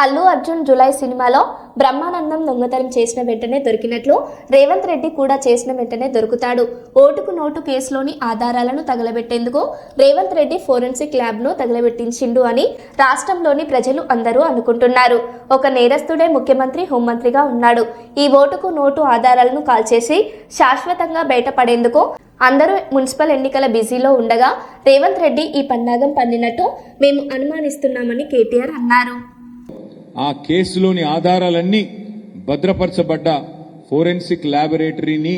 Allu Arjun July సినిమాలో బ్రహ్మానందం దొంగతనం చేసిన వెంటనే దొరికినట్లు రేవంత్ రెడ్డి కూడా చేసిన వెంటనే దొరుకుతాడు. ఓటుకు నోటు కేసులోని ఆధారాలను తగలబెట్టేందుకు రేవంత్ రెడ్డి ఫోరెన్సిక్ ల్యాబ్ను తగలబెట్టించిండు అని రాష్ట్రంలోని ప్రజలు అందరూ అనుకుంటున్నారు. ఒక నేరస్తుడే ముఖ్యమంత్రి, హోంమంత్రిగా ఉన్నాడు. ఈ ఓటుకు నోటు ఆధారాలను కాల్చేసి శాశ్వతంగా బయటపడేందుకు అందరూ మున్సిపల్ ఎన్నికల బిజీలో ఉండగా రేవంత్ రెడ్డి ఈ పన్నాగం పన్నినట్టు మేము అనుమానిస్తున్నామని కేటీఆర్ అన్నారు. ఆ కేసులోని ఆధారాలన్నీ భద్రపరచబడ్డ ఫోరెన్సిక్ ల్యాబొరేటరీని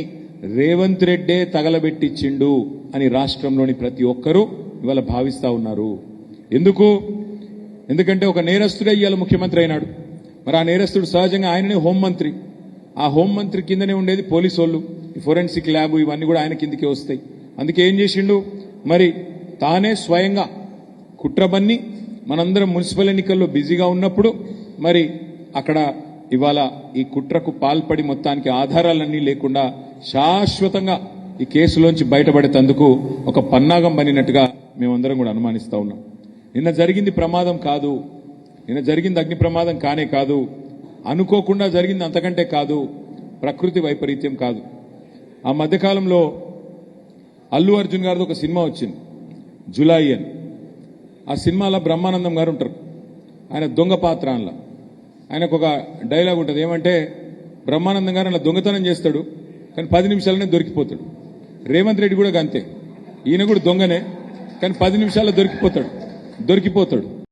రేవంత్ రెడ్డే తగలబెట్టించిండు అని రాష్ట్రంలోని ప్రతి ఒక్కరూ ఇవాళ భావిస్తా ఉన్నారు. ఎందుకంటే ఒక నేరస్తుడే ఇవాళ ముఖ్యమంత్రి అయినాడు. మరి ఆ నేరస్తుడు సహజంగా ఆయననే హోంమంత్రి. ఆ హోంమంత్రి కిందనే ఉండేది పోలీసు వాళ్ళు. ఈ ఫోరెన్సిక్ ల్యాబ్ ఇవన్నీ కూడా ఆయన కిందకే వస్తాయి. అందుకే ఏం చేసిండు, మరి తానే స్వయంగా కుట్రబన్ని మనందరం మున్సిపల్ ఎన్నికల్లో బిజీగా ఉన్నప్పుడు మరి అక్కడ ఇవాళ ఈ కుట్రకు పాల్పడి మొత్తానికి ఆధారాలన్నీ లేకుండా శాశ్వతంగా ఈ కేసులోంచి బయటపడేందుకు ఒక పన్నాగం పనినట్టుగా మేమందరం కూడా అనుమానిస్తా ఉన్నాం. నిన్న జరిగింది ప్రమాదం కాదు, నిన్న జరిగింది అగ్ని ప్రమాదం కానే కాదు, అనుకోకుండా జరిగింది అంతకంటే కాదు, ప్రకృతి వైపరీత్యం కాదు. ఆ మధ్యకాలంలో అల్లు అర్జున్ గారిది ఒక సినిమా వచ్చింది, జులై అని. ఆ సినిమాలో బ్రహ్మానందం గారు ఉంటారు. ఆయన దొంగ పాత్ర. అందులో ఆయనకు ఒక డైలాగ్ ఉంటుంది, ఏమంటే బ్రహ్మానందం గారు అలా దొంగతనం చేస్తాడు కానీ 10 నిమిషాలనే దొరికిపోతాడు. రేవంత్ రెడ్డి కూడా అంతే, ఈయన కూడా దొంగనే కానీ 10 నిమిషాల్లో దొరికిపోతాడు.